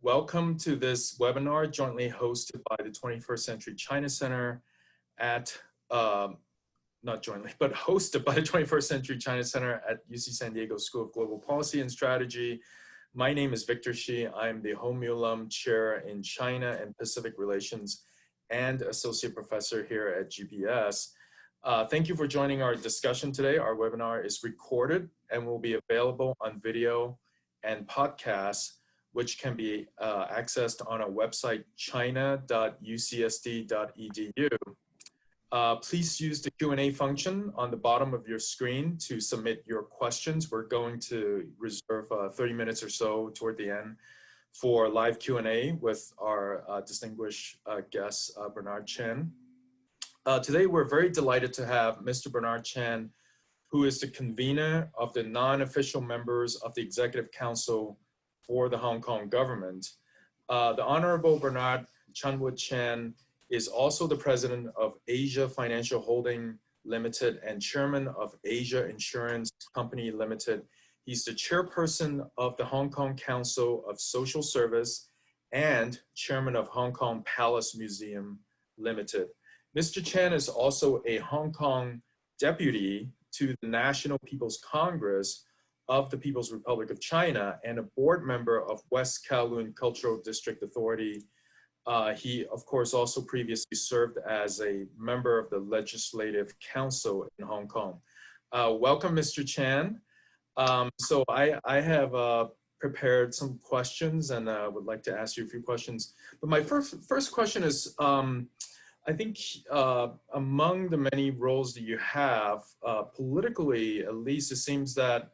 Welcome to this webinar jointly hosted by the 21st Century China Center at, not jointly, but hosted by the 21st Century China Center at UC San Diego School of Global Policy and Strategy. My name is Victor Shih. I'm the Homeulum Chair in China and Pacific Relations and Associate Professor here at GPS. Thank you for joining our discussion today. Our webinar is recorded and will be available on video and podcasts, which can be accessed on our website, china.ucsd.edu. Please use the Q&A function on the bottom of your screen to submit your questions. We're going to reserve 30 minutes or so toward the end for live Q&A with our distinguished guest, Bernard Chen. Today, we're very delighted to have Mr. Bernard Chen, who is the convener of the non-official members of the Executive Council for the Hong Kong government. The Honorable Bernard Charnwut Chen is also the president of Asia Financial Holding Limited and chairman of Asia Insurance Company Limited. He's the chairperson of the Hong Kong Council of Social Service and chairman of Hong Kong Palace Museum Limited. Mr. Chen is also a Hong Kong deputy to the National People's Congress of the People's Republic of China and a board member of West Kowloon Cultural District Authority. He, of course, also previously served as a member of the Legislative Council in Hong Kong. Welcome, Mr. Chen. So I have prepared some questions and would like to ask you a few questions. But my first question is, I think among the many roles that you have, politically, at least it seems that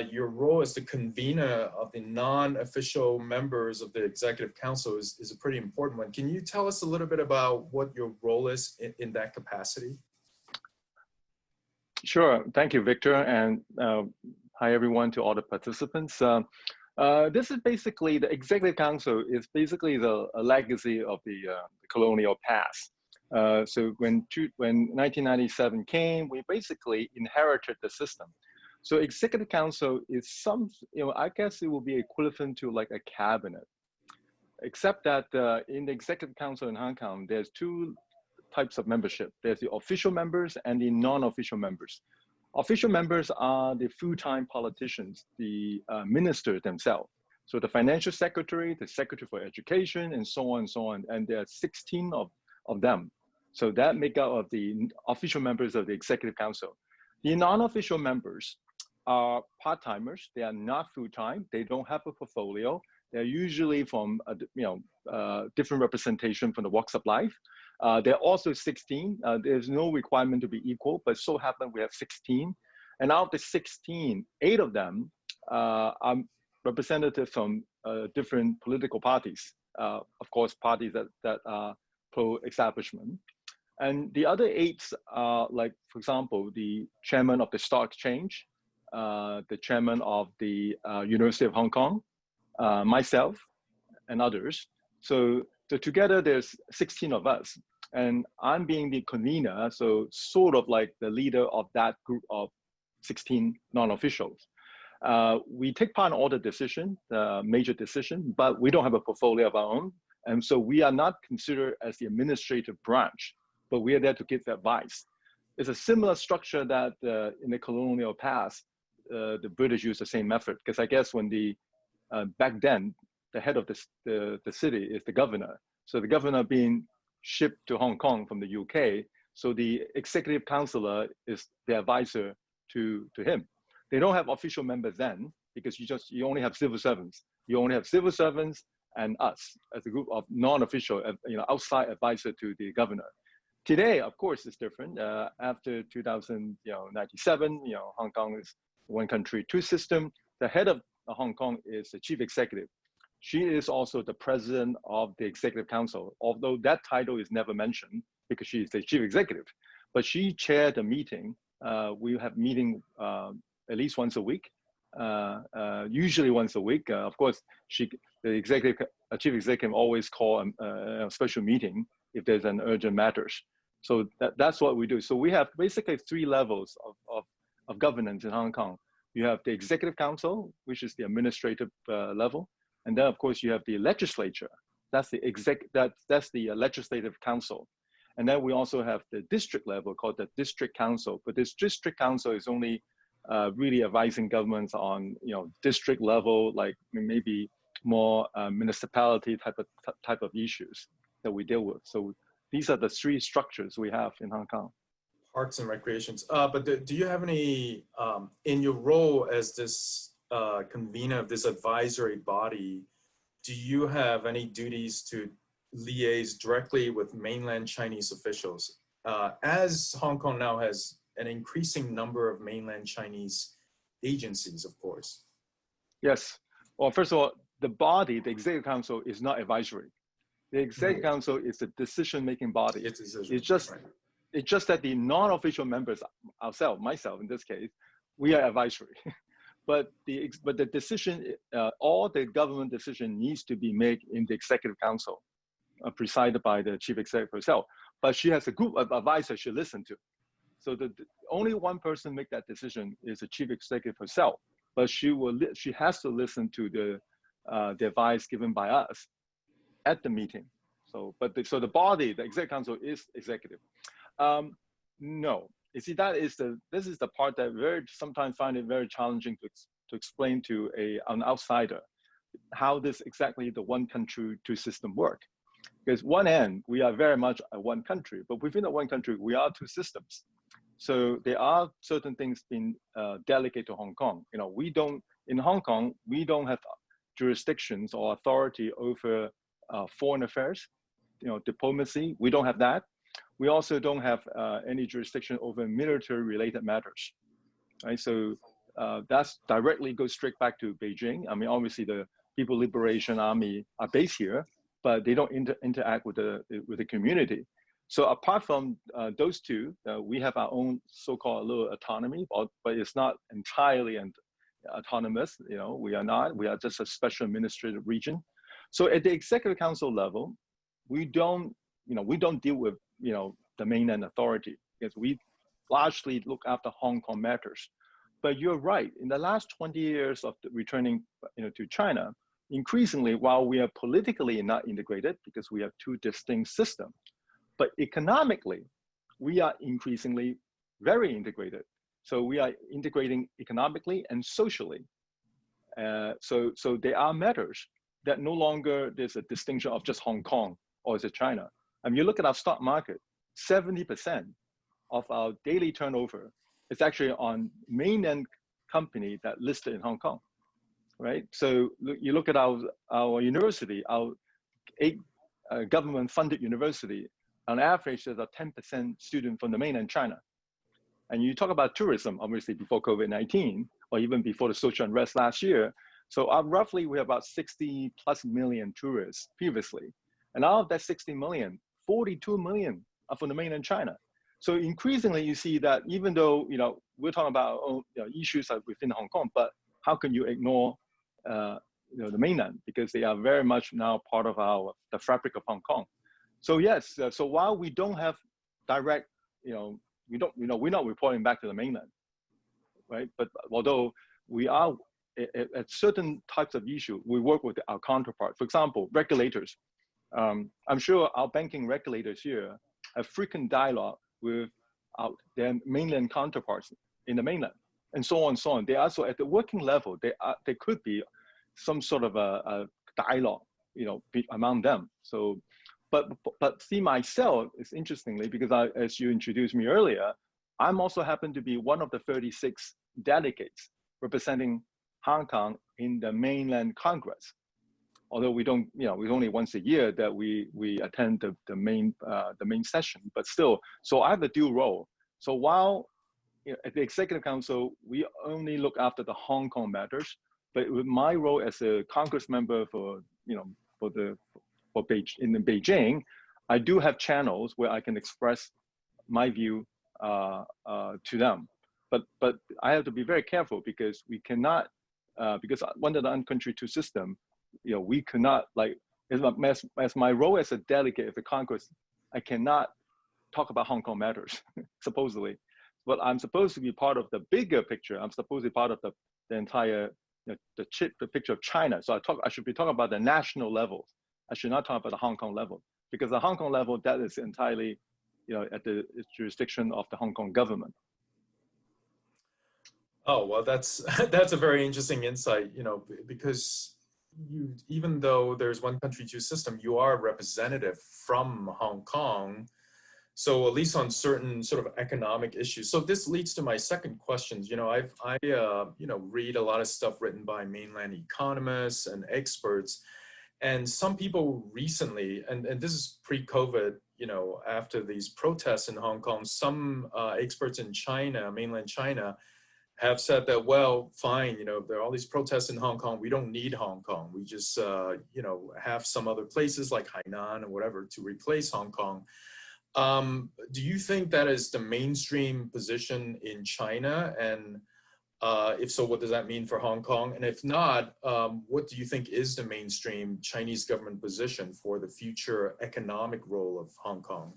your role as the convener of the non-official members of the Executive Council is a pretty important one. Can you tell us a little bit about what your role is in that capacity? Sure. Thank you, Victor. And hi, everyone, to all the participants. This is basically, the Executive Council is basically the legacy of the colonial past. So when 1997 came, we basically inherited the system. So Executive Council is I guess it will be equivalent to like a cabinet, except that in the Executive Council in Hong Kong, there's two types of membership. There's the official members and the non-official members. Official members are the full-time politicians, the ministers themselves. So the financial secretary, the secretary for education, and so on and so on. And there are 16 of them. So that make up of the official members of the Executive Council. The non-official members are part-timers. They are not full-time. They don't have a portfolio. They're usually from different representation from the walks of life. They're also 16. There's no requirement to be equal, but so happen we have 16. And out of the 16, 8 of them are representatives from different political parties. Of course, parties that are pro-establishment. And the other 8 are, like, for example, the chairman of the Stock Exchange, the chairman of the University of Hong Kong, myself, and others. So together there's 16 of us, and I'm being the convener, so sort of like the leader of that group of 16 non-officials. We take part in all the decision, the major decision, but we don't have a portfolio of our own, and so we are not considered as the administrative branch, but we are there to give advice. It's a similar structure that in the colonial past, the British used the same method, because I guess when back then, the head of the city is the governor. So the governor being shipped to Hong Kong from the UK, so the executive councillor is the advisor to him. They don't have official members then, because you only have civil servants. You only have civil servants and us as a group of non-official, outside advisor to the governor. Today, of course, it's different. After 1997, Hong Kong is one country, two system. The head of Hong Kong is the chief executive. She is also the president of the Executive Council, although that title is never mentioned because she is the chief executive. But she chaired the meeting. We have meeting at least once a week, usually once a week. Of course, the chief executive always call a special meeting if there's an urgent matters. So that's what we do. So we have basically 3 levels of governance in Hong Kong. You have the Executive Council, which is the administrative level. And then of course you have the legislature. That's the that's the legislative council. And then we also have the district level called the district council. But this district council is only really advising governments on district level, like maybe more municipality type of issues that we deal with. So these are the three structures we have in Hong Kong. Parks and recreations. But do you have any, in your role as this convener of this advisory body, do you have any duties to liaise directly with mainland Chinese officials? As Hong Kong now has an increasing number of mainland Chinese agencies, of course. Yes. Well, first of all, the body, the Executive Council, is not advisory. The Executive Council is a decision-making body. It's just that the non-official members, myself in this case, we are advisory. But the decision, all the government decision needs to be made in the Executive Council, presided by the Chief Executive herself. But she has a group of advisors she listens to. So the only one person make that decision is the Chief Executive herself. But she has to listen to the advice given by us at the meeting. So the body, the Executive Council, is executive. No, you see, this is the part that sometimes find it very challenging to explain to an outsider how this exactly the one country, two system work. Because one end, we are very much a one country, but within the one country, we are two systems. So there are certain things being delegated to Hong Kong. In Hong Kong, we don't have jurisdictions or authority over foreign affairs, diplomacy. We don't have that. We also don't have any jurisdiction over military-related matters, right? So that's directly goes straight back to Beijing. I mean, obviously the People Liberation Army are based here, but they don't interact with the community. So apart from those two, we have our own so-called little autonomy, but it's not entirely autonomous. We are not. We are just a special administrative region. So at the Executive Council level, we don't deal with the mainland authority, because we largely look after Hong Kong matters. But you're right. In the last 20 years of returning to China, increasingly, while we are politically not integrated because we have two distinct systems, but economically, we are increasingly very integrated. So we are integrating economically and socially. So there are matters that no longer there's a distinction of just Hong Kong or is it China. I mean, you look at our stock market, 70% of our daily turnover is actually on mainland company that listed in Hong Kong, right? So you look at our university, our 8 government-funded university, on average, there's a 10% student from the mainland China. And you talk about tourism, obviously before COVID-19, or even before the social unrest last year. So roughly we have about 60+ million tourists previously. And out of that 60 million, 42 million are from the mainland China. So increasingly you see that even though, we're talking about issues within Hong Kong, but how can you ignore the mainland? Because they are very much now part of the fabric of Hong Kong. So yes, so while we don't have direct, we're not reporting back to the mainland, right? But although we are at certain types of issue, we work with our counterpart. For example, regulators. I'm sure our banking regulators here have frequent dialogue with their mainland counterparts in the mainland, and so on and so on. They also at the working level, there could be some sort of a dialogue, among them. So. But see, myself is interestingly, because as you introduced me earlier, I'm also happen to be one of the 36 delegates representing Hong Kong in the mainland Congress. Although we don't, it's only once a year that we attend the main session, but still, so I have a dual role. So while at the Executive Council, we only look after the Hong Kong matters, but with my role as a Congress member in Beijing, I do have channels where I can express my view to them. But I have to be very careful because we cannot, because under the one-country, two system, we cannot, as my role as a delegate of the Congress, I cannot talk about Hong Kong matters, supposedly. But I'm supposed to be part of the bigger picture. I'm supposed to be part of the entire the picture of China. So I should be talking about the national level. I should not talk about the Hong Kong level, because the Hong Kong level, that is entirely, at the jurisdiction of the Hong Kong government. Oh, well, that's that's a very interesting insight, because even though there's one country, two system, you are a representative from Hong Kong. So at least on certain sort of economic issues. So this leads to my second question. I read a lot of stuff written by mainland economists and experts, and some people recently, and this is pre-COVID, after these protests in Hong Kong, some experts in China, mainland China, have said that, well, fine, there are all these protests in Hong Kong. We don't need Hong Kong. We just, have some other places like Hainan or whatever to replace Hong Kong. Do you think that is the mainstream position in China? And if so, what does that mean for Hong Kong? And if not, what do you think is the mainstream Chinese government position for the future economic role of Hong Kong?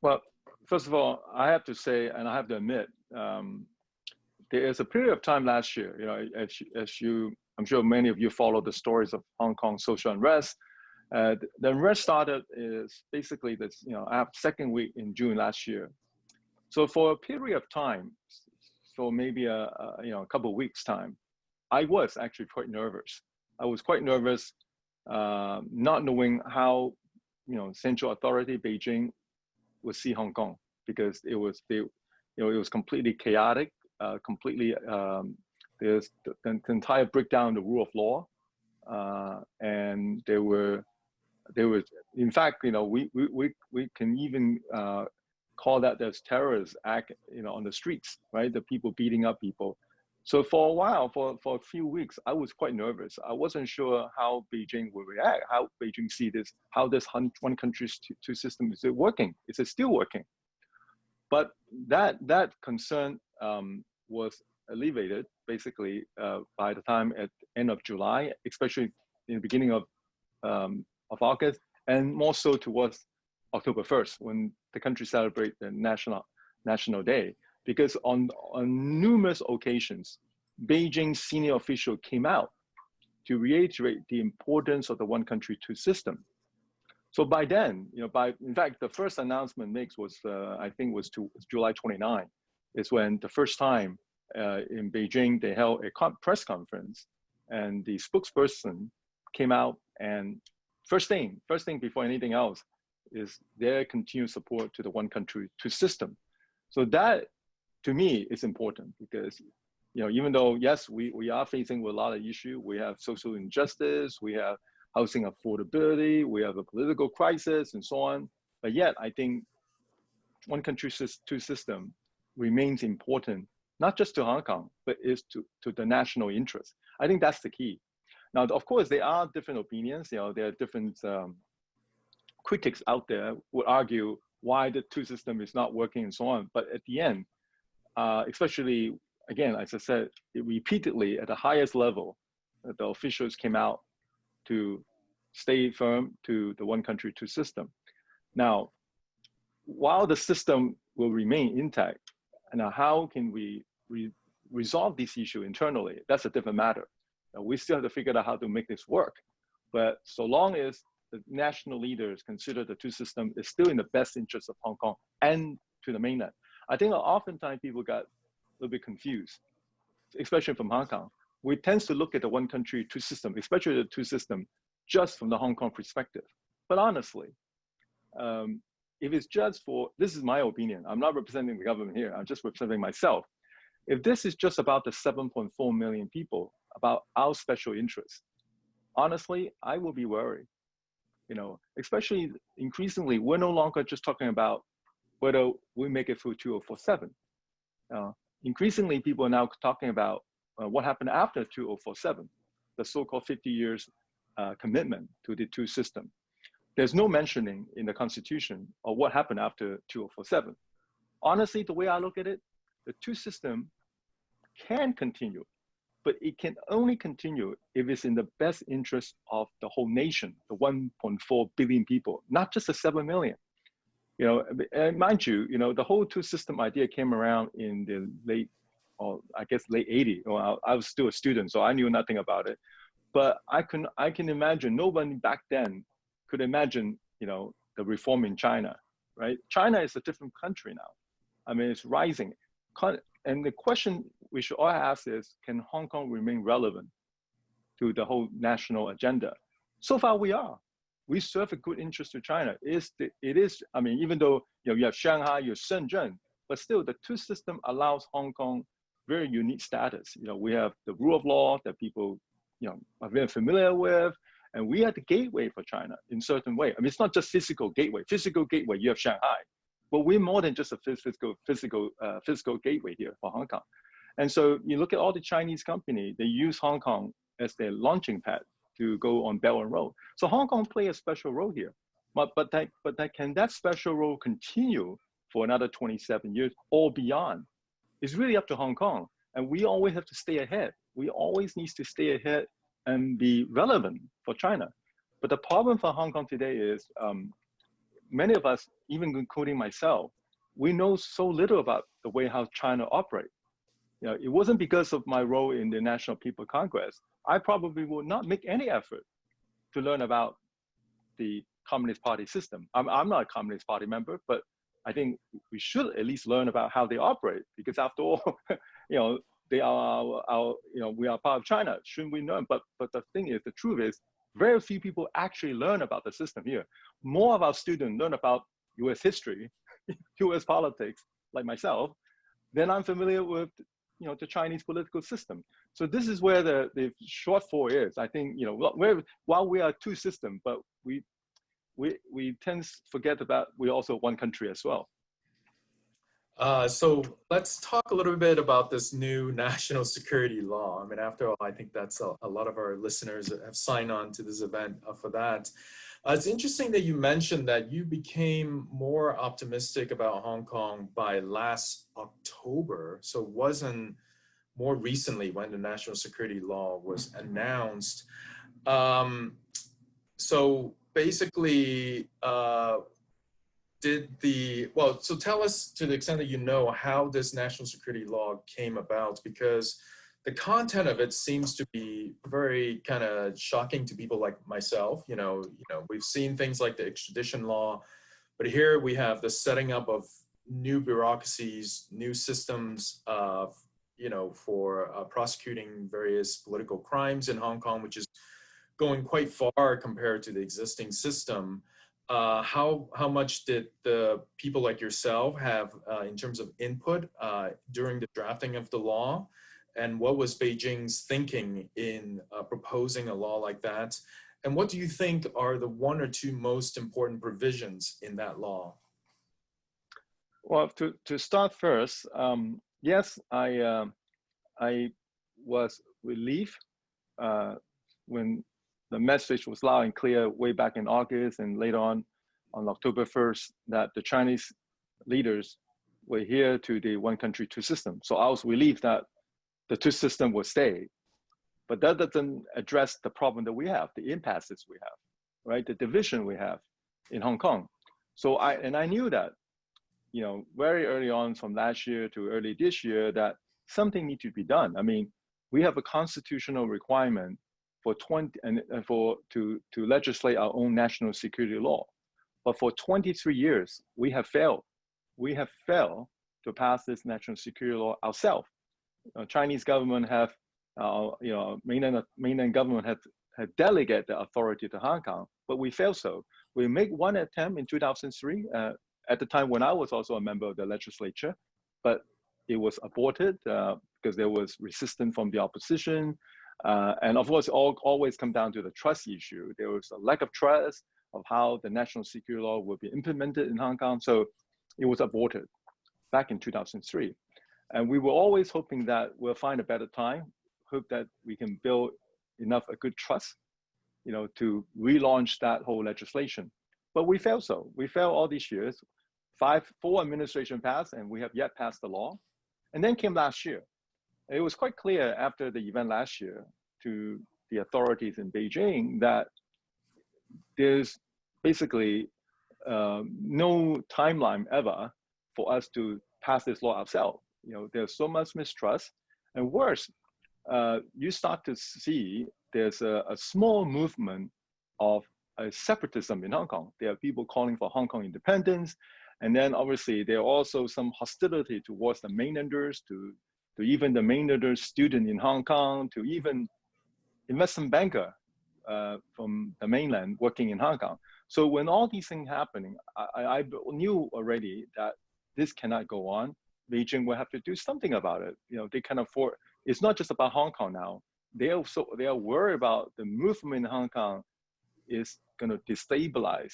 Well, first of all, I have to say, and I have to admit, there is a period of time last year, I'm sure many of you follow the stories of Hong Kong social unrest. The unrest started is basically this, second week in June last year. So for a period of time, for maybe a couple of weeks time, I was actually quite nervous. I was quite nervous, not knowing how, central authority Beijing would see Hong Kong, because it was completely chaotic. Completely, there's the entire breakdown of the rule of law, and there were, in fact, we can even call that as terrorist act, on the streets, right? The people beating up people. So for a while, for a few weeks, I was quite nervous. I wasn't sure how Beijing would react, how Beijing see this, how this one country, two system, is it working? Is it still working? But that concern was alleviated basically by the time at end of July, especially in the beginning of August, and more so towards October 1st, when the country celebrates the National Day. Because on numerous occasions, Beijing senior officials came out to reiterate the importance of the one country, two system. So by then, in fact, the first announcement makes was, I think was July 29, is when the first time in Beijing, they held a press conference, and the spokesperson came out, and first thing before anything else is their continued support to the one country, two system. So that, to me, is important, because even though, yes, we are facing with a lot of issues, we have social injustice, we have housing affordability, we have a political crisis, and so on. But yet, I think one country, two system remains important, not just to Hong Kong, but is to the national interest. I think that's the key. Now, of course, there are different opinions. There are different critics out there would argue why the two system is not working and so on. But at the end, especially, again, as I said, repeatedly at the highest level, the officials came out to stay firm to the one country, two system. Now, while the system will remain intact, now how can we resolve this issue internally? That's a different matter. We still have to figure out how to make this work. But so long as the national leaders consider the two system is still in the best interest of Hong Kong and to the mainland, I think oftentimes people got a little bit confused, especially from Hong Kong. We tend to look at the one country, two system, especially the two system, just from the Hong Kong perspective. But honestly, if it's just for, this is my opinion, I'm not representing the government here, I'm just representing myself. If this is just about the 7.4 million people, about our special interests, honestly, I will be worried. Especially increasingly, we're no longer just talking about whether we make it through 2047. Increasingly, people are now talking about what happened after 2047, the so-called 50 years commitment to the two system. There's no mentioning in the Constitution of what happened after 2047. Honestly, the way I look at it, the two system can continue, but it can only continue if it's in the best interest of the whole nation, the 1.4 billion people, not just the 7 million. And mind you, the whole two system idea came around in the late or I guess late 80s. Well, I was still a student, so I knew nothing about it. But I can imagine, nobody back then could imagine, the reform in China, right? China is a different country now. I mean, it's rising. And the question we should all ask is, can Hong Kong remain relevant to the whole national agenda? So far we are. We serve a good interest to China. I mean, even though you have Shanghai, you have Shenzhen, but still the two system allows Hong Kong very unique status. We have the rule of law that people are very familiar with, and we are the gateway for China in certain way. I mean, it's not just physical gateway. Physical gateway, you have Shanghai, but we're more than just a physical gateway here for Hong Kong. And so you look at all the Chinese company, they use Hong Kong as their launching pad to go on Belt and Road. So Hong Kong play a special role here. But can that special role continue for another 27 years or beyond? It's really up to Hong Kong. And we always have to stay ahead. We always need to stay ahead and be relevant for China. But the problem for Hong Kong today is many of us, even including myself, we know so little about the way how China operates. It wasn't because of my role in the National People Congress. I probably would not make any effort to learn about the Communist Party system. I'm not a Communist Party member, but I think we should at least learn about how they operate, because after all, they are we are part of China. Shouldn't we learn? But the thing is, the truth is, very few people actually learn about the system here. More of our students learn about U.S. history, U.S. politics, like myself, than I'm familiar with the Chinese political system. So this is where the shortfall is. I think while we are two systems, but we tend to forget about we're also one country as well. So let's talk a little bit about this new national security law. I mean, after all, I think that's a lot of our listeners have signed on to this event for that. It's interesting that you mentioned that you became more optimistic about Hong Kong by last October. So it wasn't more recently when the national security law was announced. So basically, so tell us, to the extent that you know, how this national security law came about, because the content of it seems to be very kind of shocking to people like myself. We've seen things like the extradition law, but here we have the setting up of new bureaucracies, new systems of, for prosecuting various political crimes in Hong Kong, which is going quite far compared to the existing system. How much did the people like yourself have in terms of input during the drafting of the law? And what was Beijing's thinking in proposing a law like that? And what do you think are the one or two most important provisions in that law? Well, to start first, yes, I was relieved when the message was loud and clear way back in August and later on October 1st that the Chinese leaders were here to the one country, two system. So I was relieved that the two system will stay. But that doesn't address the problem that we have, the impasses we have, right? The division we have in Hong Kong. So I knew that, very early on from last year to early this year that something needs to be done. I mean, we have a constitutional requirement to legislate our own national security law. But for 23 years, we have failed. We have failed to pass this national security law ourselves. Chinese government have, mainland government had delegated the authority to Hong Kong, but we failed so. We made one attempt in 2003, at the time when I was also a member of the legislature, but it was aborted because there was resistance from the opposition. And of course, always come down to the trust issue. There was a lack of trust of how the national security law will be implemented in Hong Kong. So it was aborted back in 2003. And we were always hoping that we'll find a better time, hope that we can build a good trust, to relaunch that whole legislation. But we failed so. We failed all these years. 4 administration passed, and we have yet passed the law. And then came last year. It was quite clear after the event last year to the authorities in Beijing that there's basically no timeline ever for us to pass this law ourselves. there's so much mistrust, and worse, you start to see there's a small movement of separatism in Hong Kong. There are people calling for Hong Kong independence, and then obviously there are also some hostility towards the mainlanders, to even the mainlanders student in Hong Kong, to even investment banker from the mainland working in Hong Kong. So when all these things happening, I knew already that this cannot go on. Beijing will have to do something about it. They can afford. It's not just about Hong Kong now. They are worried about the movement in Hong Kong is going to destabilize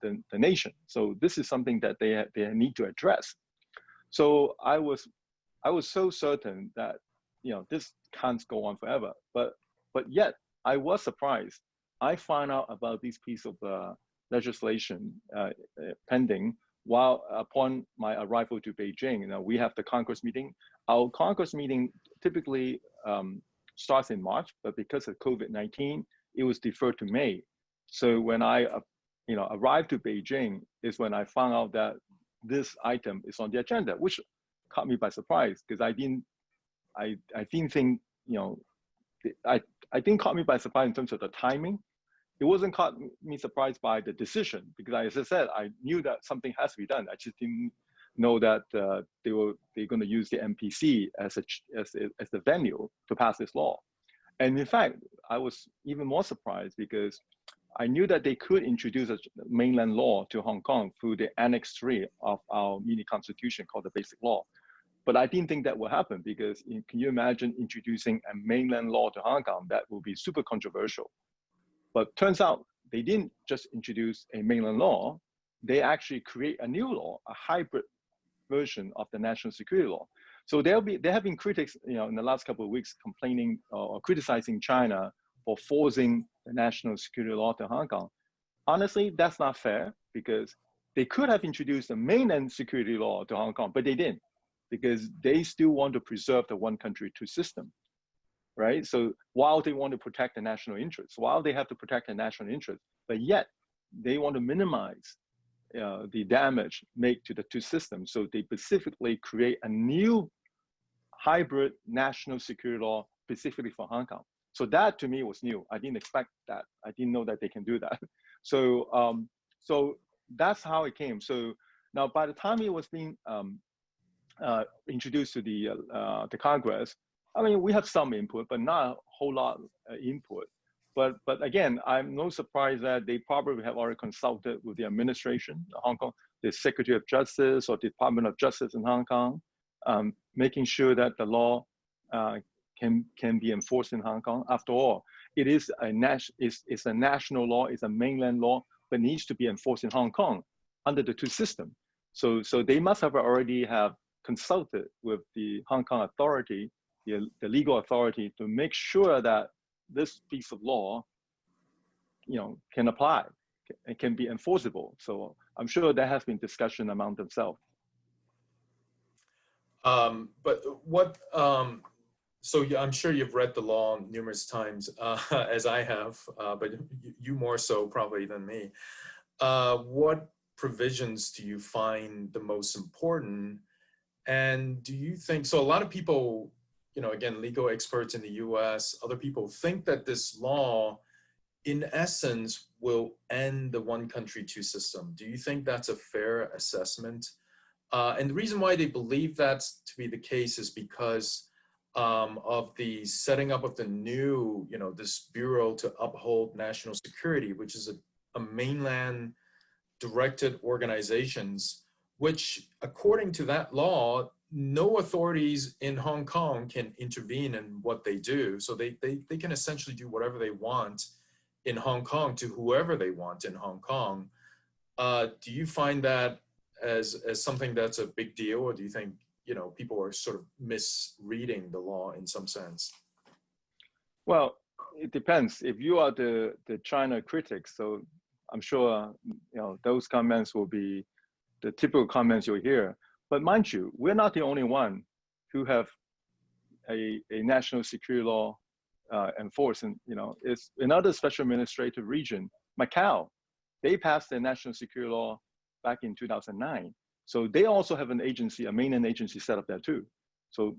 the nation. So this is something that they need to address. So I was so certain that this can't go on forever. But yet I was surprised. I found out about this piece of legislation pending while upon my arrival to Beijing. We have the Congress meeting. Our Congress meeting typically starts in March, but because of COVID-19, it was deferred to May. So when I arrived to Beijing is when I found out that this item is on the agenda, which caught me by surprise, because I didn't think, I didn't caught me by surprise in terms of the timing. It wasn't caught me surprised by the decision, because as I said, I knew that something has to be done. I just didn't know that they're going to use the MPC as the venue to pass this law. And in fact, I was even more surprised because I knew that they could introduce a mainland law to Hong Kong through the Annex 3 of our mini constitution called the Basic Law. But I didn't think that would happen, because can you imagine introducing a mainland law to Hong Kong? That would be super controversial. But turns out they didn't just introduce a mainland law, they actually create a new law, a hybrid version of the national security law. So there have been critics, in the last couple of weeks complaining or criticizing China for forcing the national security law to Hong Kong. Honestly, that's not fair, because they could have introduced a mainland security law to Hong Kong, but they didn't, because they still want to preserve the one country, two system. Right? So while they want to protect the national interests, while they have to protect the national interests, but yet they want to minimize the damage made to the two systems. So they specifically create a new hybrid national security law specifically for Hong Kong. So that to me was new. I didn't expect that. I didn't know that they can do that. So so that's how it came. So now by the time it was being introduced to the Congress, I mean, we have some input, but not a whole lot input. But again, I'm no surprise that they probably have already consulted with the administration in Hong Kong, the Secretary of Justice or Department of Justice in Hong Kong, making sure that the law can be enforced in Hong Kong. After all, it is a national law, it's a mainland law, but needs to be enforced in Hong Kong under the two system. So they must have already have consulted with the Hong Kong authority, the legal authority, to make sure that this piece of law, can apply and can be enforceable. So I'm sure there has been discussion among themselves. But what? So I'm sure you've read the law numerous times, as I have, but you more so probably than me. What provisions do you find the most important? And do you think, so a lot of people, again, legal experts in the US, other people think that this law, in essence, will end the one country, two system. Do you think that's a fair assessment? And the reason why they believe that's to be the case is because of the setting up of the new, this Bureau to Uphold National Security, which is a mainland directed organizations, which according to that law, no authorities in Hong Kong can intervene in what they do. So they can essentially do whatever they want in Hong Kong to whoever they want in Hong Kong. Do you find that as something that's a big deal, or do you think, people are sort of misreading the law in some sense? Well, it depends. If you are the China critics, so I'm sure, those comments will be the typical comments you'll hear. But mind you, we're not the only one who have a national security law enforced. And, it's another special administrative region, Macau. They passed their national security law back in 2009. So they also have an agency, a mainland agency set up there too. So,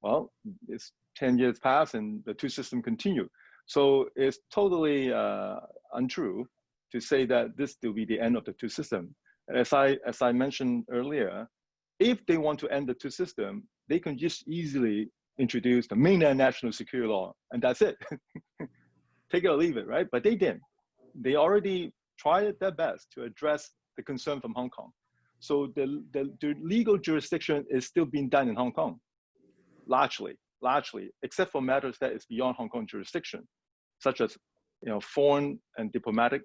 well, it's 10 years past and the two systems continue. So it's totally untrue to say that this will be the end of the two system. As I mentioned earlier, if they want to end the two system, they can just easily introduce the mainland national security law, and that's it. Take it or leave it, right? But they didn't. They already tried their best to address the concern from Hong Kong. So the legal jurisdiction is still being done in Hong Kong, largely, except for matters that is beyond Hong Kong jurisdiction, such as foreign and diplomatic.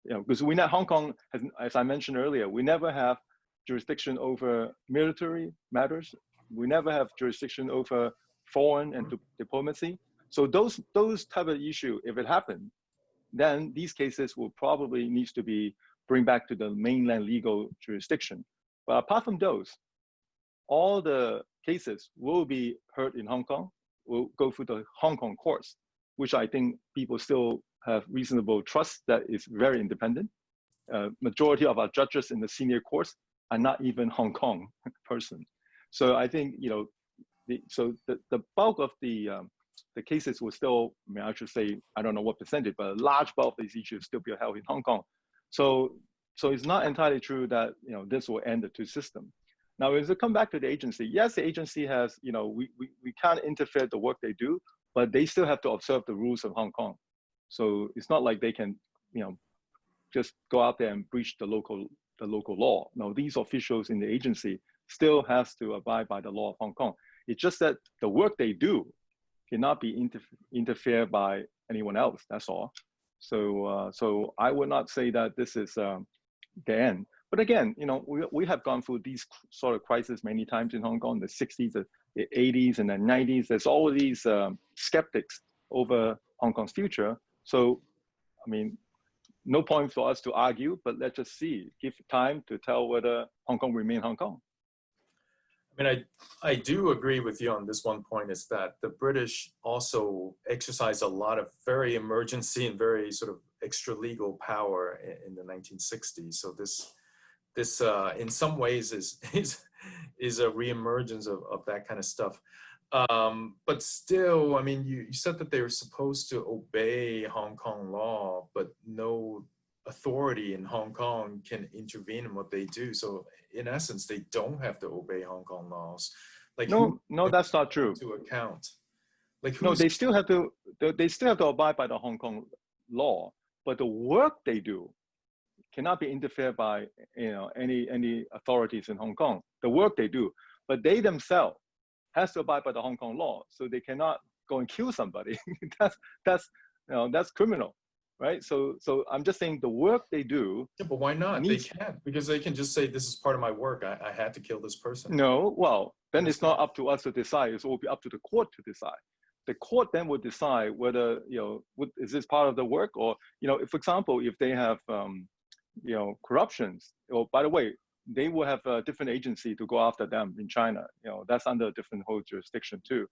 Because Hong Kong, as I mentioned earlier, we never have jurisdiction over military matters. We never have jurisdiction over foreign and diplomacy. So those type of issue, if it happened, then these cases will probably need to be bring back to the mainland legal jurisdiction. But apart from those, all the cases will be heard in Hong Kong, will go through the Hong Kong courts, which I think people still have reasonable trust that is very independent. Majority of our judges in the senior courts are not even Hong Kong person. So I think, the bulk of the cases will still, I should say, I don't know what percentage, but a large bulk of these issues still be held in Hong Kong. So it's not entirely true that, this will end the two system. Now, as we come back to the agency, yes, the agency has, we can't interfere the work they do, but they still have to observe the rules of Hong Kong. So it's not like they can, just go out there and breach the local law. No, these officials in the agency still has to abide by the law of Hong Kong. It's just that the work they do cannot be interfered by anyone else. That's all. So I would not say that this is the end. But again, we have gone through these sort of crises many times in Hong Kong, the 60s, the 80s, and the 90s. There's all these skeptics over Hong Kong's future. So, no point for us to argue, but let's just see, give time to tell whether Hong Kong remain Hong Kong. I do agree with you on this one point, is that the British also exercised a lot of very emergency and very sort of extra legal power in the 1960s. So this in some ways is a reemergence of that kind of stuff. But still, you said that they were supposed to obey Hong Kong law, but no authority in Hong Kong can intervene in what they do. So in essence, they don't have to obey Hong Kong laws. No, that's not true. To account. No, they still have to abide by the Hong Kong law, but the work they do cannot be interfered by any authorities in Hong Kong. The work they do, but they themselves has to abide by the Hong Kong law, so they cannot go and kill somebody. that's criminal, right? So I'm just saying the work they do. Yeah, but why not? They can't, because they can just say, this is part of my work. I had to kill this person. No, well, then it's not up to us to decide. It will be up to the court to decide. The court then will decide whether is this part of the work, or for example, if they have corruptions. Or by the way, they will have a different agency to go after them in China. That's under a different whole jurisdiction too.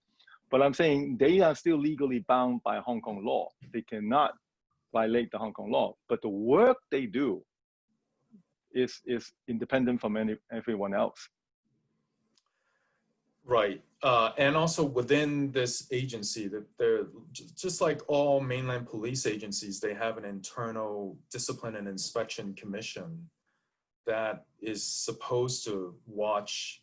But I'm saying they are still legally bound by Hong Kong law. They cannot violate the Hong Kong law. But the work they do is independent from everyone else. Right. And also within this agency, that they're just like all mainland police agencies, they have an internal discipline and inspection commission that is supposed to watch,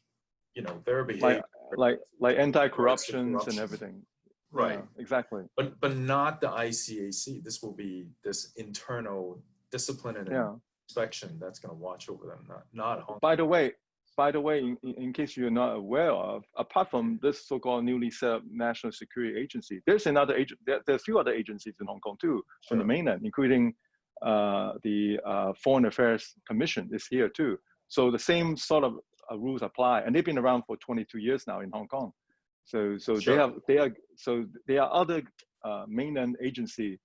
their behavior, like anti-corruptions and everything. Right. Yeah, exactly. But not the ICAC. This will be this internal discipline and inspection that's going to watch over them, not Hong Kong. By the way, in case you're not aware of, apart from this so-called newly set up National Security Agency, there's another there's a few other agencies in Hong Kong too, from the mainland, including the Foreign Affairs Commission is here too. So the same sort of rules apply, and they've been around for 22 years now in Hong Kong. So there are other mainland agency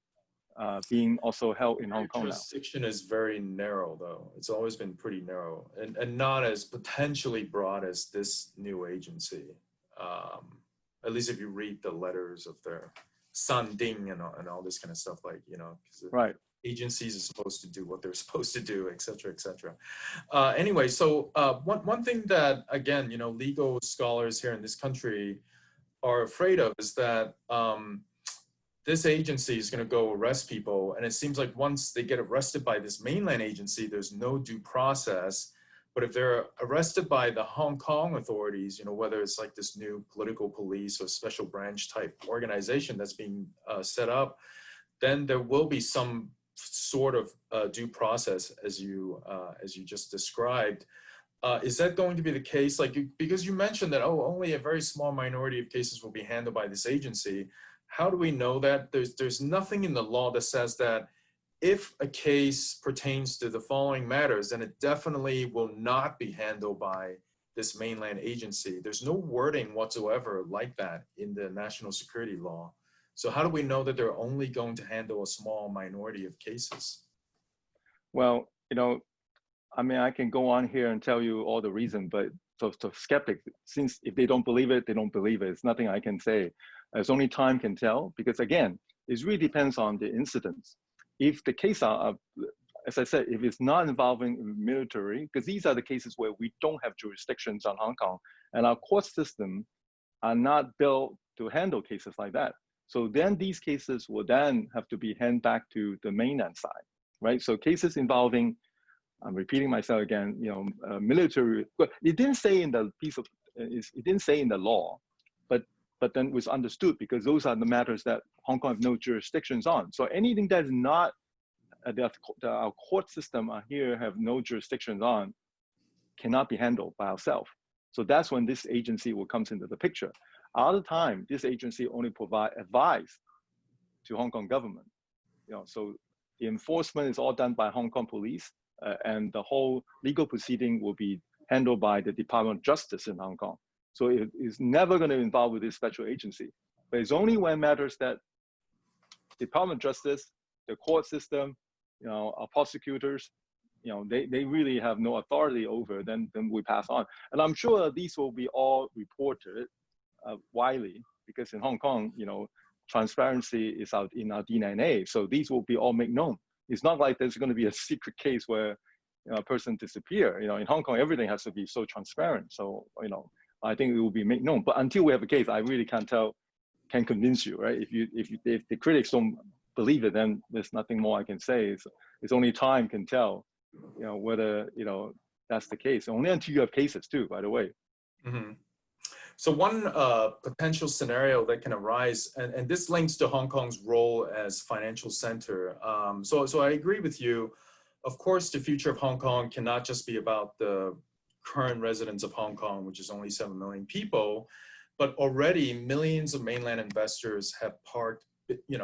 being also held in Hong Kong now. Jurisdiction is very narrow, though. It's always been pretty narrow, and not as potentially broad as this new agency. At least if you read the letters of their San Ding and all this kind of stuff, Right. agencies are supposed to do what they're supposed to do, et cetera, et cetera. Anyway, so one thing that, again, legal scholars here in this country are afraid of is that this agency is going to go arrest people. And it seems like once they get arrested by this mainland agency, there's no due process. But if they're arrested by the Hong Kong authorities, whether it's like this new political police or special branch type organization that's being set up, then there will be some sort of due process as you just described. Is that going to be the case? Because you mentioned that, only a very small minority of cases will be handled by this agency. How do we know that? There's nothing in the law that says that if a case pertains to the following matters, then it definitely will not be handled by this mainland agency. There's no wording whatsoever like that in the national security law. So how do we know that they're only going to handle a small minority of cases? Well, I can go on here and tell you all the reason, but so skeptics, since if they don't believe it, they don't believe it. It's nothing I can say. It's only time can tell, because again, it really depends on the incidents. If the case are, as I said, if it's not involving military, because these are the cases where we don't have jurisdictions on Hong Kong, and our court system are not built to handle cases like that. So then these cases will then have to be handed back to the mainland side, right? So cases involving, I'm repeating myself again, military, but it didn't say in the piece of, it didn't say in the law, but then it was understood because those are the matters that Hong Kong have no jurisdictions on. So anything that is not, that our court system here have no jurisdictions on, cannot be handled by ourselves. So that's when this agency will comes into the picture. All the time, this agency only provide advice to Hong Kong government. So the enforcement is all done by Hong Kong police, and the whole legal proceeding will be handled by the Department of Justice in Hong Kong. So it is never going to involve with this special agency. But it's only when matters that Department of Justice, the court system, our prosecutors, they really have no authority over, then we pass on. And I'm sure these will be all reported widely, because in Hong Kong, transparency is out in our DNA. So these will be all made known. It's not like there's going to be a secret case where a person disappear. In Hong Kong, everything has to be so transparent. So, I think it will be made known. But until we have a case, I really can't convince you, right? If the critics don't believe it, then there's nothing more I can say. It's only time can tell, whether that's the case. Only until you have cases too, by the way. Mm-hmm. So one potential scenario that can arise, and this links to Hong Kong's role as financial center. So I agree with you. Of course, the future of Hong Kong cannot just be about the current residents of Hong Kong, which is only 7 million people, but already millions of mainland investors have parked,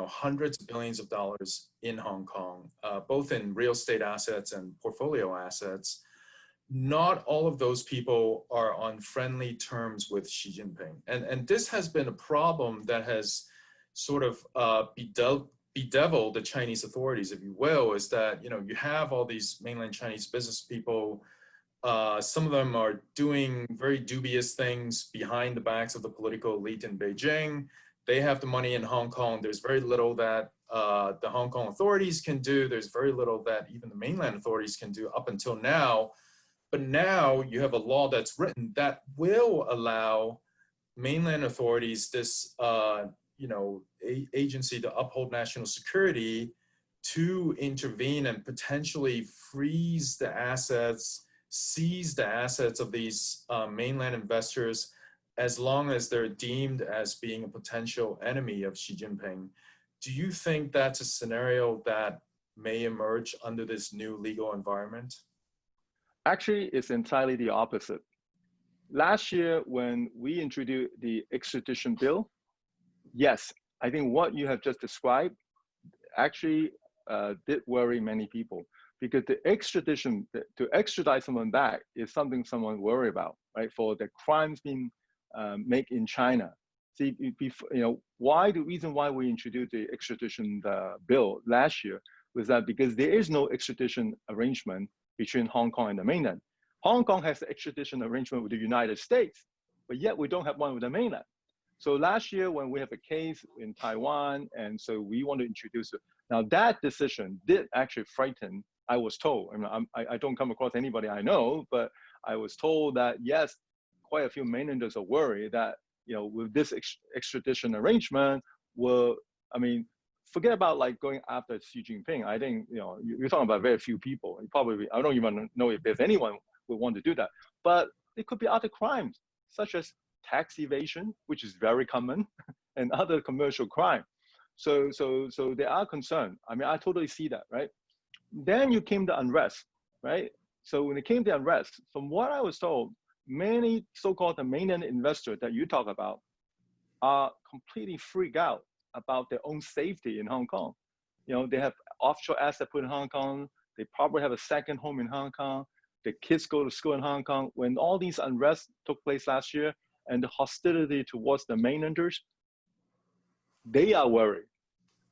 hundreds of billions of dollars in Hong Kong, both in real estate assets and portfolio assets. Not all of those people are on friendly terms with Xi Jinping. And this has been a problem that has sort of bedeviled the Chinese authorities, if you will, is that, you have all these mainland Chinese business people. Some of them are doing very dubious things behind the backs of the political elite in Beijing. They have the money in Hong Kong. There's very little that the Hong Kong authorities can do. There's very little that even the mainland authorities can do up until now. But now you have a law that's written that will allow mainland authorities, this agency to uphold national security, to intervene and potentially freeze the assets, seize the assets of these mainland investors, as long as they're deemed as being a potential enemy of Xi Jinping. Do you think that's a scenario that may emerge under this new legal environment? Actually, it's entirely the opposite. Last year, when we introduced the extradition bill, yes, I think what you have just described actually did worry many people, because the extradition, to extradite someone back is something someone worry about, right? For the crimes being made in China. See, the reason why we introduced the extradition bill last year was that because there is no extradition arrangement between Hong Kong and the mainland. Hong Kong has the extradition arrangement with the United States, but yet we don't have one with the mainland. So last year when we have a case in Taiwan, and so we want to introduce it. Now that decision did actually frighten, I was told, I don't come across anybody I know, but I was told that yes, quite a few mainlanders are worried that, with this extradition arrangement forget about like going after Xi Jinping. I think, you're talking about very few people. I don't even know if there's anyone who would want to do that, but it could be other crimes such as tax evasion, which is very common, and other commercial crime. So they are concerned. I totally see that, right? Then you came the unrest, right? So when it came to unrest, from what I was told, many so-called mainland investors that you talk about are completely freaked out about their own safety in Hong Kong. They have offshore assets put in Hong Kong. They probably have a second home in Hong Kong. The kids go to school in Hong Kong. When all these unrest took place last year and the hostility towards the mainlanders, they are worried.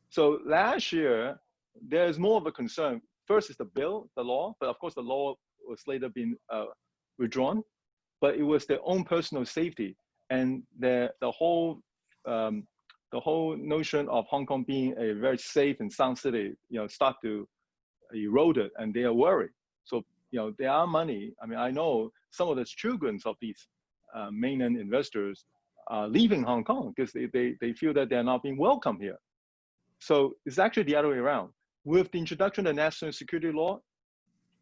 So last year, there's more of a concern. First is the bill, the law, but of course the law was later been withdrawn, but it was their own personal safety and the whole notion of Hong Kong being a very safe and sound city, start to erode it, and they are worried. So, there are money. I know some of the children of these mainland investors are leaving Hong Kong because they feel that they're not being welcome here. So it's actually the other way around. With the introduction of the national security law,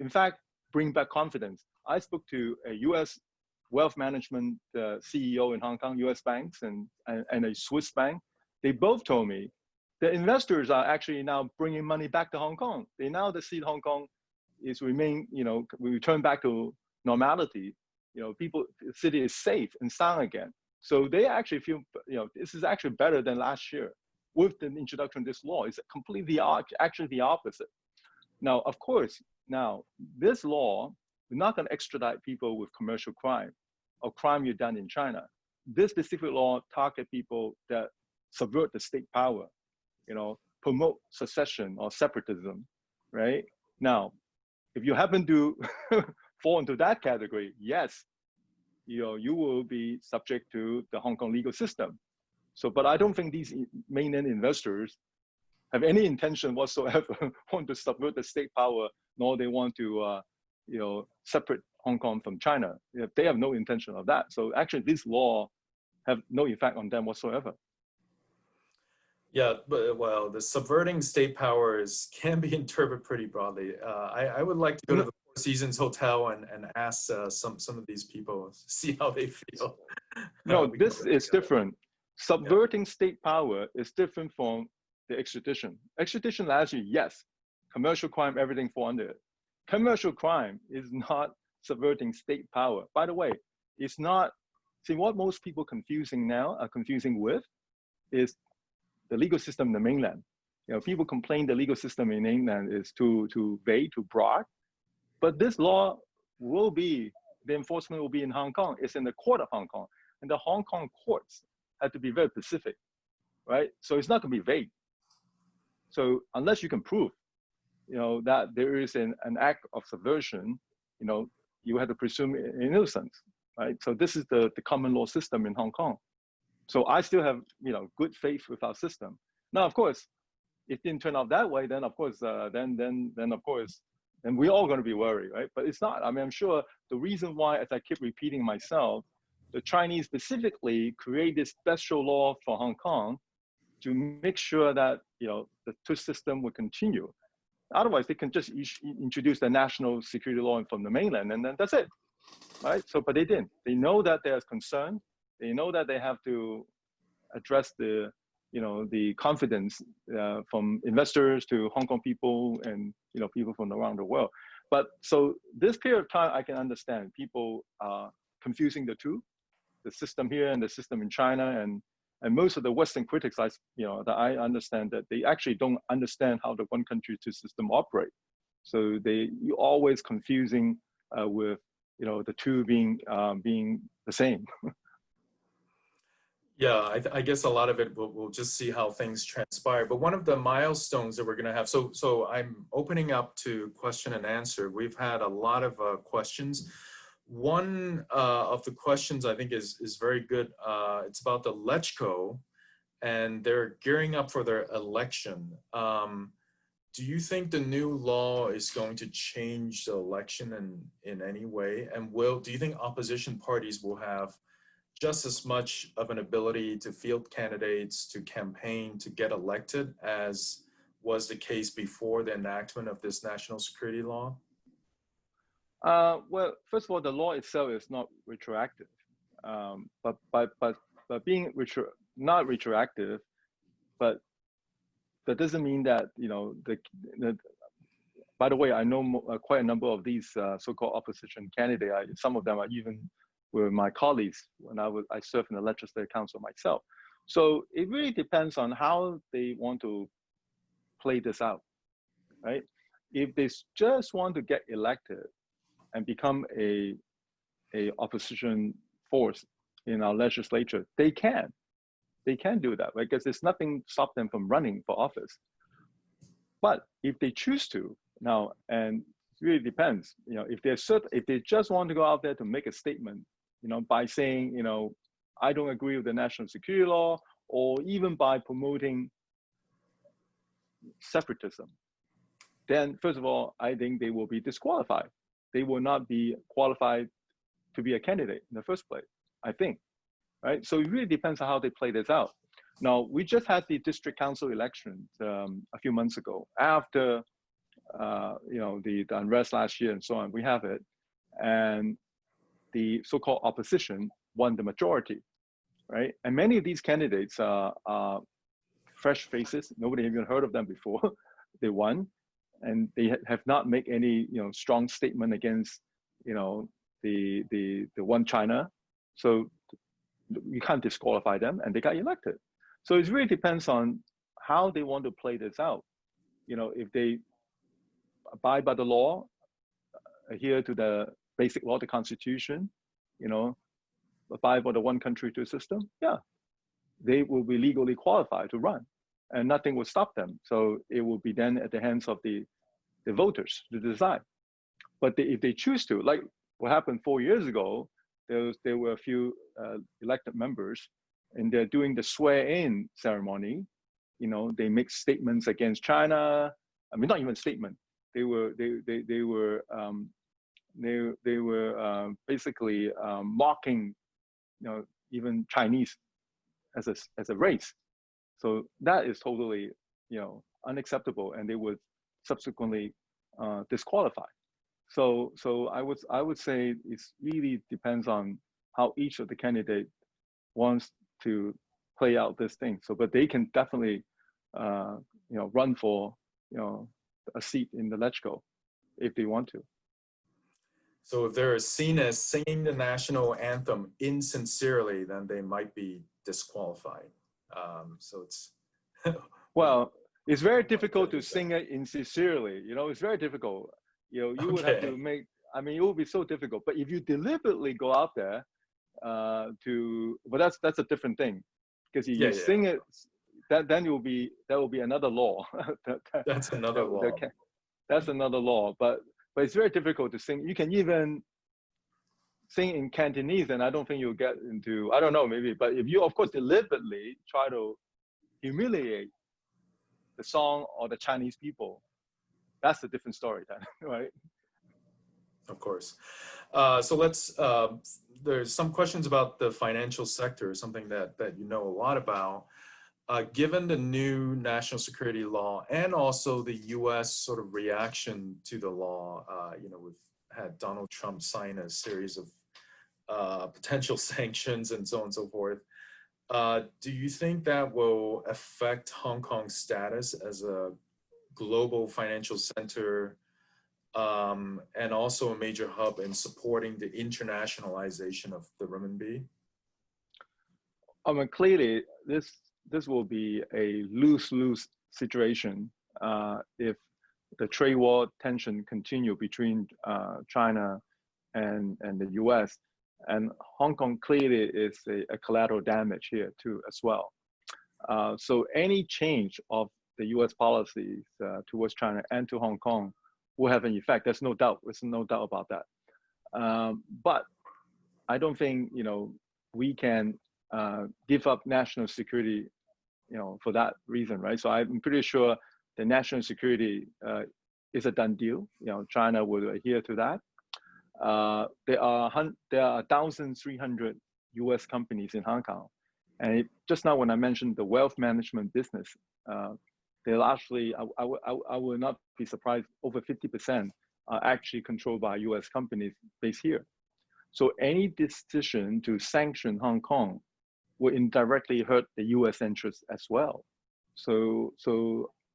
in fact, bring back confidence. I spoke to a U.S. wealth management CEO in Hong Kong, U.S. banks and a Swiss bank. They both told me the investors are actually now bringing money back to Hong Kong. They now see Hong Kong is we return back to normality. The city is safe and sound again. So they actually feel, this is actually better than last year. With the introduction of this law, it's completely actually the opposite. Now, of course, this law, we're not going to extradite people with commercial crime or crime you've done in China. This specific law target people that subvert the state power, promote secession or separatism, right? Now, if you happen to fall into that category, yes, you will be subject to the Hong Kong legal system. So, but I don't think these mainland investors have any intention whatsoever want to subvert the state power, nor they want to, separate Hong Kong from China. They have no intention of that. So actually this law have no effect on them whatsoever. Yeah, but well, the subverting state powers can be interpreted pretty broadly. I would like to go to the Four Seasons Hotel and ask some of these people, see how they feel. No, this is different. Subverting state power is different from the extradition. Extradition last year, yes, commercial crime, everything fall under it. Commercial crime is not subverting state power. By the way, it's not, see what most people are confusing with is the legal system in the mainland. People complain the legal system in mainland is too vague, too broad, but this law the enforcement will be in Hong Kong. It's in the court of Hong Kong, and the Hong Kong courts have to be very specific, right? So it's not gonna be vague. So unless you can prove, that there is an act of subversion, you have to presume innocence, right? So this is the common law system in Hong Kong. So I still have, good faith with our system. Now, of course, if it didn't turn out that way, then of course, then we're all going to be worried, right? But it's not. I'm sure the reason why, as I keep repeating myself, the Chinese specifically create this special law for Hong Kong to make sure that the two system will continue. Otherwise, they can just introduce the national security law from the mainland, and then that's it, right? So, but they didn't. They know that there's concern. They know that they have to address the confidence from investors to Hong Kong people and people from around the world. But so this period of time, I can understand people are confusing the two, the system here and the system in China, and most of the Western critics, that I understand that they actually don't understand how the one country two system operate. So you're always confusing with the two being the same. Yeah, I guess a lot of it we'll just see how things transpire. But one of the milestones that we're going to have, so I'm opening up to question and answer. We've had a lot of questions. one of the questions I think is very good. It's about the Lechko, and they're gearing up for their election. Do you think the new law is going to change the election in any way? And do you think opposition parties will have just as much of an ability to field candidates, to campaign, to get elected as was the case before the enactment of this national security law? Well, first of all, the law itself is not retroactive, but being not retroactive, but that doesn't mean that, you know, by the way, I know quite a number of these so-called opposition candidates. Some of them are even were my colleagues when I served in the legislative council myself. So it really depends on how they want to play this out, right? If they just want to get elected and become a opposition force in our legislature, they can do that, right? Because there's nothing stop them from running for office. But if they choose to now, and it really depends, you know, if they just want to go out there to make a statement, you know, by saying, you know, I don't agree with the national security law, or even by promoting separatism, then first of all, I think they will be disqualified. They will not be qualified to be a candidate in the first place, I think, right? So it really depends on how they play this out. Now, we just had the district council elections a few months ago after, you know, the unrest last year and so on. We have it, and the so-called opposition won the majority, right? And many of these candidates are fresh faces. Nobody even heard of them before. They won, and they have not made any, you know, strong statement against, you know, the one China. So you can't disqualify them, and they got elected. So it really depends on how they want to play this out. You know, if they abide by the law, adhere to the basic law, the Constitution, you know, abide by the one country, two system, yeah, they will be legally qualified to run, and nothing will stop them. So it will be then at the hands of the voters to decide. But if they choose to, like what happened 4 years ago, there were a few elected members, and they're doing the swear-in ceremony. You know, they make statements against China. I mean, not even statement. They were basically mocking, you know, even Chinese as a race. So that is totally, you know, unacceptable, and they would subsequently disqualify. So I would say it really depends on how each of the candidate wants to play out this thing. So, but they can definitely, you know, run for, you know, a seat in the Lechko if they want to. So if they're seen as singing the national anthem insincerely, then they might be disqualified. So it's well, it's very difficult to sing it insincerely. You know, it's very difficult. You know, you would have to make. I mean, it would be so difficult. But if you deliberately go out there but that's a different thing, because you sing it, that will be another law. That's another law. That's another law. But it's very difficult to sing. You can even sing in Cantonese, and I don't think you'll get into, I don't know, maybe. But if you, of course, deliberately try to humiliate the song or the Chinese people, that's a different story then, right? Of course. So let's, there's some questions about the financial sector, something that you know a lot about. Given the new national security law and also the US sort of reaction to the law, you know, we've had Donald Trump sign a series of potential sanctions and so on and so forth. Do you think that will affect Hong Kong's status as a global financial center and also a major hub in supporting the internationalization of the renminbi? I mean, clearly, this will be a lose-lose situation if the trade war tension continue between China and the US. And Hong Kong clearly is a collateral damage here too as well. So any change of the US policies towards China and to Hong Kong will have an effect. There's no doubt. There's no doubt about that. But I don't think, we can give up national security, for that reason, right? So I'm pretty sure the national security is a done deal. China will adhere to that. There are 1,300 U.S. companies in Hong Kong, and just now when I mentioned the wealth management business, they largely, I will not be surprised, over 50% are actually controlled by U.S. companies based here. So any decision to sanction Hong Kong will indirectly hurt the U.S. interests as well. So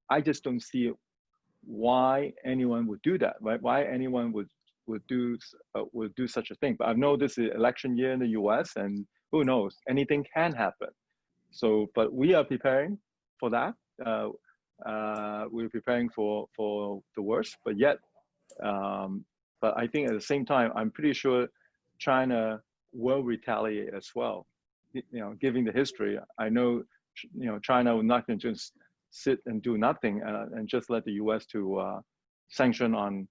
I just don't see why anyone would do that, right? Why anyone would do such a thing. But I know this is election year in the U.S. and who knows, anything can happen. So, but we are preparing for that. We're preparing for the worst, but yet, but I think at the same time, I'm pretty sure China will retaliate as well. Given the history, I know, China will not going to just sit and do nothing and just let the U.S. to sanction on,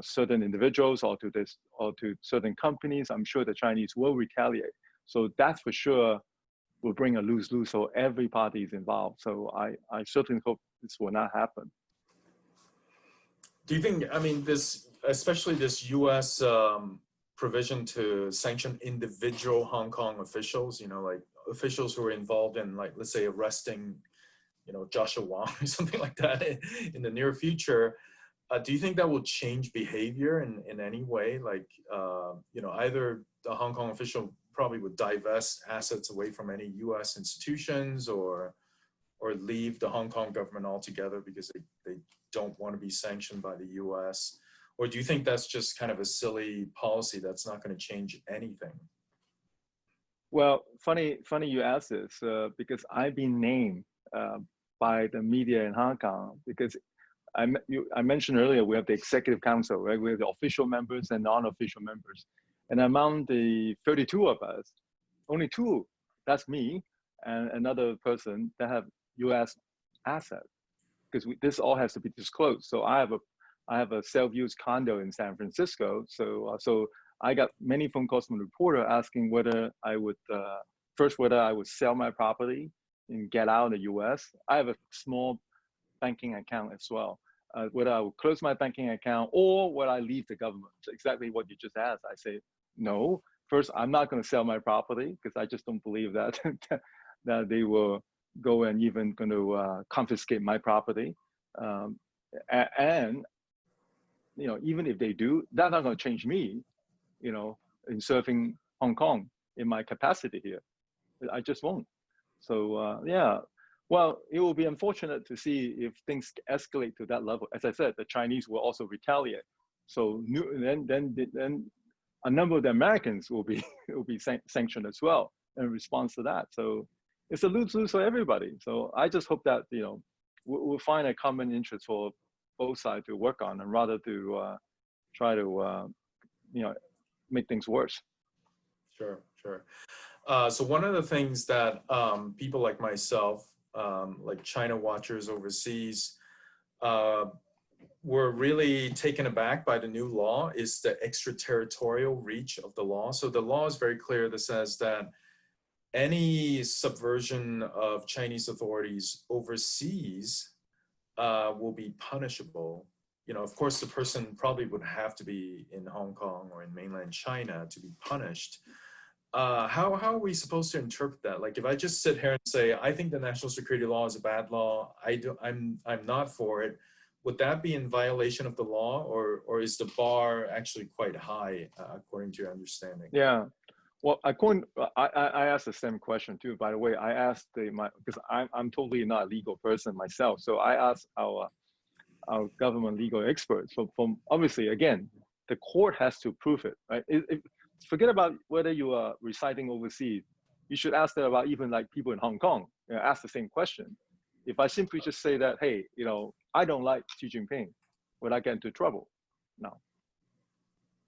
certain individuals or to certain companies. I'm sure the Chinese will retaliate. So that's for sure will bring a lose-lose. So every party is involved. So I certainly hope this will not happen. Do you think, I mean, especially this U.S. provision to sanction individual Hong Kong officials, like officials who are involved in, like, let's say arresting, Joshua Wong or something like that in the near future, do you think that will change behavior in any way? Like, either the Hong Kong official probably would divest assets away from any U.S. institutions or leave the Hong Kong government altogether because they don't want to be sanctioned by the U.S.? Or do you think that's just kind of a silly policy that's not going to change anything? Well, funny you ask this, because I've been named by the media in Hong Kong, because I mentioned earlier, we have the executive council, right? We have the official members and non-official members. And among the 32 of us, only 2, that's me and another person, that have U.S. assets, because this all has to be disclosed. So I have a self-use condo in San Francisco. So I got many phone calls from a reporter asking whether I would, whether I would sell my property and get out of the U.S. I have a small banking account as well. Whether I would close my banking account or would I leave the government? Exactly what you just asked. I say, no. First, I'm not going to sell my property because I just don't believe that that they will go and even going to confiscate my property. And even if they do, that's not going to change me, in serving Hong Kong in my capacity here. I just won't. So yeah, well, it will be unfortunate to see if things escalate to that level. As I said, the Chinese will also retaliate. So then a number of the Americans will be sanctioned as well in response to that. So it's a lose-lose for everybody. So I just hope that we'll find a common interest for both sides to work on, and rather to try to make things worse. Sure. So one of the things that people like myself, like China watchers overseas, were really taken aback by the new law is the extraterritorial reach of the law. So the law is very clear that says that any subversion of Chinese authorities overseas will be punishable. Of course, the person probably would have to be in Hong Kong or in mainland China to be punished. How are we supposed to interpret that? Like, if I just sit here and say, I think the national security law is a bad law, I'm not for it, would that be in violation of the law, or is the bar actually quite high, according to your understanding? Yeah, well, I asked the same question too. By the way, I asked because I'm totally not a legal person myself, so I asked our government legal experts. From obviously, again, the court has to prove it, right? Forget about whether you are residing overseas. You should ask them about even like people in Hong Kong. Ask the same question. If I simply just say that, hey, I don't like Xi Jinping, would I get into trouble? No.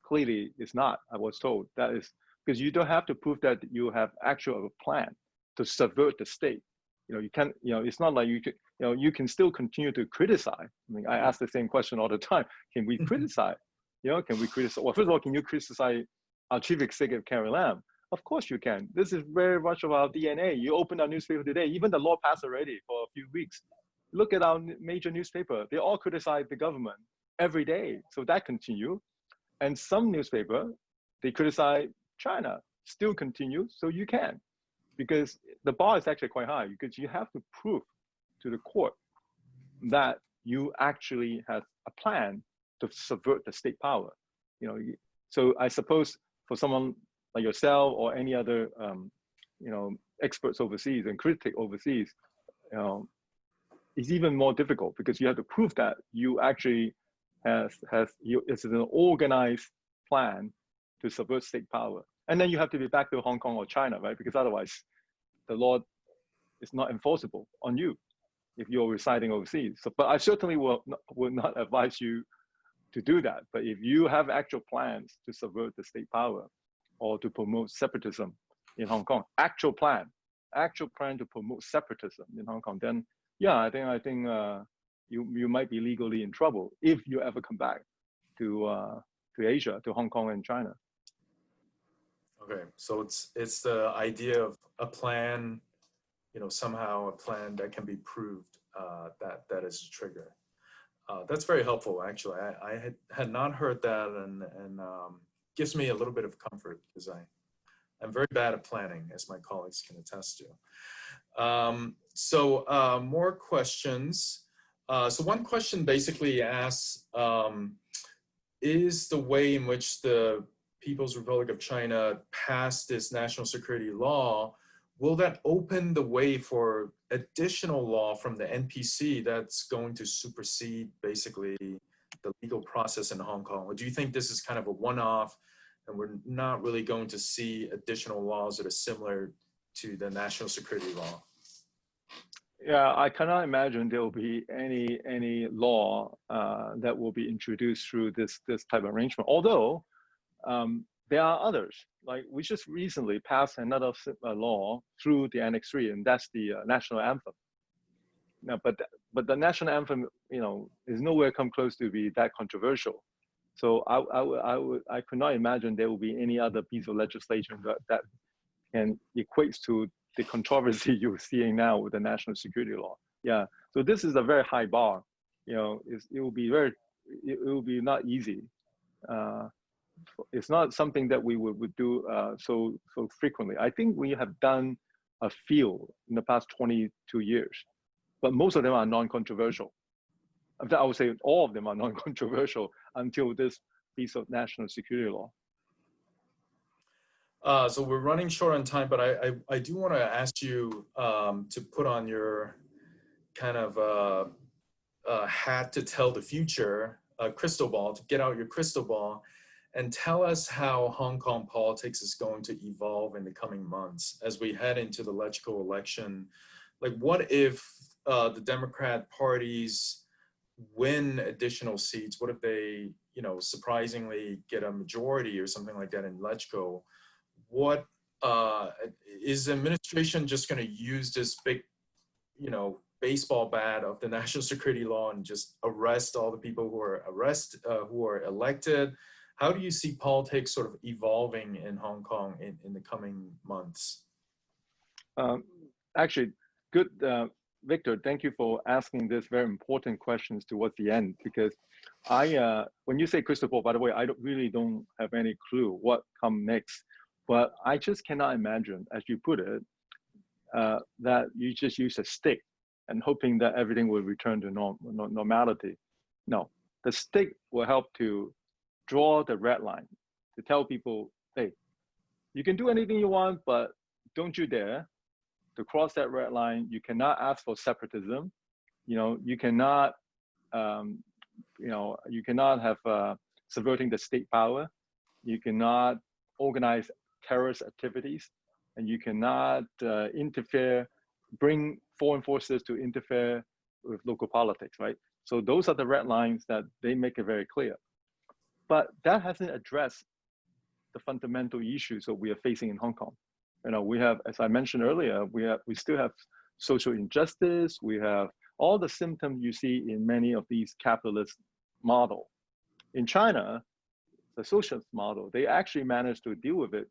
Clearly, it's not. I was told that is because you don't have to prove that you have actual plan to subvert the state. You can, it's not like you can, you can still continue to criticize. I mean, I ask the same question all the time. Can we criticize? You know, can we criticize? Well, first of all, can you criticize our chief executive, Carrie Lam? Of course you can. This is very much of our DNA. You open our newspaper today, even the law passed already for a few weeks. Look at our major newspaper. They all criticize the government every day. So that continue. And some newspaper, they criticize China, still continue. So you can, because the bar is actually quite high, because you have to prove to the court that you actually have a plan to subvert the state power. You know, so I suppose for someone like yourself or any other, you know, experts overseas and critic overseas, you know, it's even more difficult because you have to prove that you actually it's an organized plan to subvert state power. And then you have to be back to Hong Kong or China, right? Because otherwise the law is not enforceable on you if you're residing overseas. So, but I certainly will not advise you to do that. But if you have actual plans to subvert the state power or to promote separatism in Hong Kong, actual plan to promote separatism in Hong Kong, then yeah, I think you might be legally in trouble if you ever come back to Asia, to Hong Kong and China. Okay, so it's the idea of a plan, you know, somehow a plan that can be proved that is a trigger. That's very helpful, actually. I had not heard that, and gives me a little bit of comfort because I'm very bad at planning, as my colleagues can attest to. So more questions. So one question basically asks, is the way in which the People's Republic of China passed this national security law, will that open the way for additional law from the NPC that's going to supersede basically the legal process in Hong Kong? Or do you think this is kind of a one-off and we're not really going to see additional laws that are similar to the national security law? Yeah, I cannot imagine there will be any law that will be introduced through this type of arrangement. Although there are others, like we just recently passed another law through the Annex 3, and that's the national anthem. Now, but the national anthem, you know, is nowhere come close to be that controversial. So I could not imagine there will be any other piece of legislation that can equate to the controversy you're seeing now with the national security law. Yeah, so this is a very high bar. You know, it will be not easy. It's not something that we would do so frequently. I think we have done a few in the past 22 years, but most of them are non-controversial. I would say all of them are non-controversial until this piece of national security law. So we're running short on time, but I do want to ask you to put on your kind of hat to tell the future, crystal ball, to get out your crystal ball and tell us how Hong Kong politics is going to evolve in the coming months as we head into the legislative election. Like, what if the Democrat parties win additional seats? What if they, you know, surprisingly get a majority or something like that in legislative? What is the administration just going to use this big, you know, baseball bat of the national security law and just arrest all the people who are elected? How do you see politics sort of evolving in Hong Kong in the coming months? Actually, good, Victor. Thank you for asking this very important questions towards the end, because when you say crystal ball, by the way, I really don't have any clue what come next. But I just cannot imagine, as you put it, that you just use a stick and hoping that everything will return to normality. No, the stick will help to draw the red line, to tell people, hey, you can do anything you want, but don't you dare to cross that red line. You cannot ask for separatism. You know, you cannot, you cannot have subverting the state power. You cannot organize terrorist activities, and you cannot bring foreign forces to interfere with local politics, right? So those are the red lines that they make it very clear. But that hasn't addressed the fundamental issues that we are facing in Hong Kong. You know, we have, as I mentioned earlier, we still have social injustice. We have all the symptoms you see in many of these capitalist models. In China, the socialist model, they actually managed to deal with it,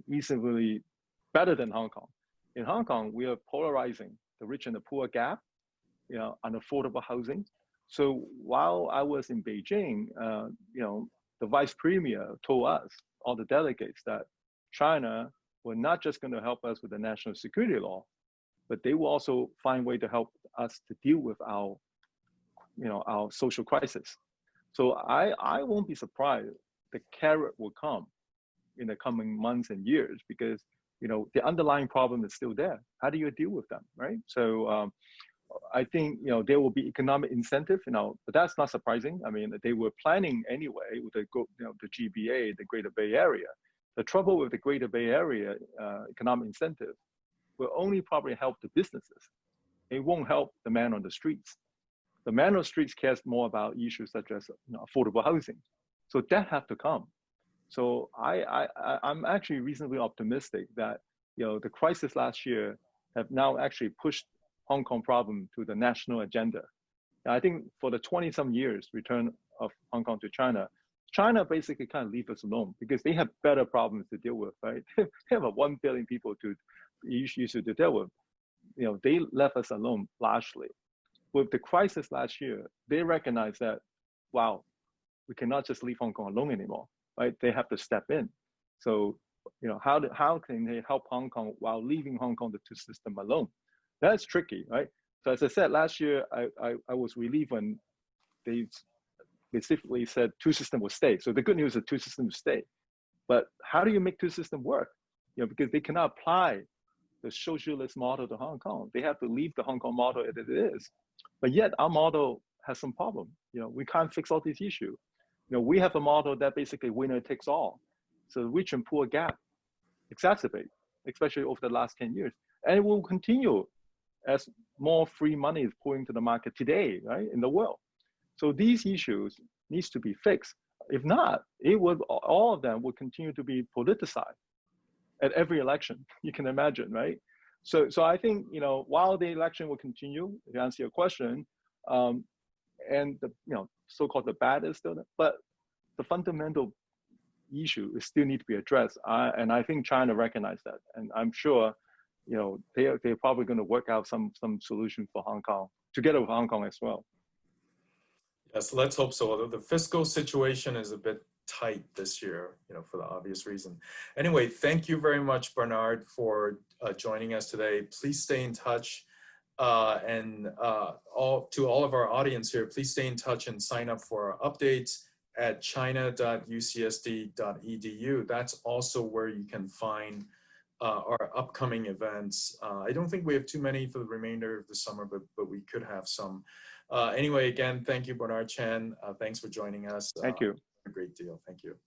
reasonably better than Hong Kong. In Hong Kong, we are polarizing the rich and the poor gap, unaffordable housing. So while I was in Beijing, the vice premier told us, all the delegates, that China were not just going to help us with the national security law, but they will also find a way to help us to deal with our social crisis. So I won't be surprised the carrot will come in the coming months and years, because the underlying problem is still there. How do you deal with them, right? So I think there will be economic incentive, but that's not surprising. I mean, they were planning anyway with the GBA, the Greater Bay Area. The trouble with the Greater Bay Area economic incentive will only probably help the businesses. It won't help the man on the streets. The man on the streets cares more about issues such as affordable housing. So that have to come. So I'm actually reasonably optimistic that the crisis last year have now actually pushed Hong Kong problem to the national agenda. And I think for the 20-some years return of Hong Kong to China, China basically kind of leave us alone because they have better problems to deal with, right? They have 1 billion people to deal with. They left us alone largely. With the crisis last year, they recognized that, wow, we cannot just leave Hong Kong alone anymore, right? They have to step in. So, how can they help Hong Kong while leaving Hong Kong the two system alone? That's tricky, right? So as I said, last year, I was relieved when they specifically said two system will stay. So the good news is two systems stay. But how do you make two systems work? Because they cannot apply the socialist model to Hong Kong. They have to leave the Hong Kong model as it is. But yet our model has some problem. We can't fix all these issues. We have a model that basically winner takes all. So the rich and poor gap exacerbate, especially over the last 10 years. And it will continue as more free money is pouring to the market today, right, in the world. So these issues needs to be fixed. If not, all of them will continue to be politicized at every election. You can imagine, right? So I think, while the election will continue, to answer your question, and the so-called the bad is still there, but the fundamental issue is still need to be addressed. And I think China recognized that, and I'm sure they're probably going to work out some solution for Hong Kong together with Hong Kong as well. Yes, let's hope so. Although the fiscal situation is a bit tight this year, for the obvious reason. Anyway, thank you very much, Bernard, for joining us today. Please stay in touch, and to all of our audience here, please stay in touch and sign up for our updates at china.ucsd.edu. That's also where you can find our upcoming events. I don't think we have too many for the remainder of the summer, but we could have some. Anyway, again, thank you, Bernard Chen. Thanks for joining us. Thank you. A great deal. Thank you.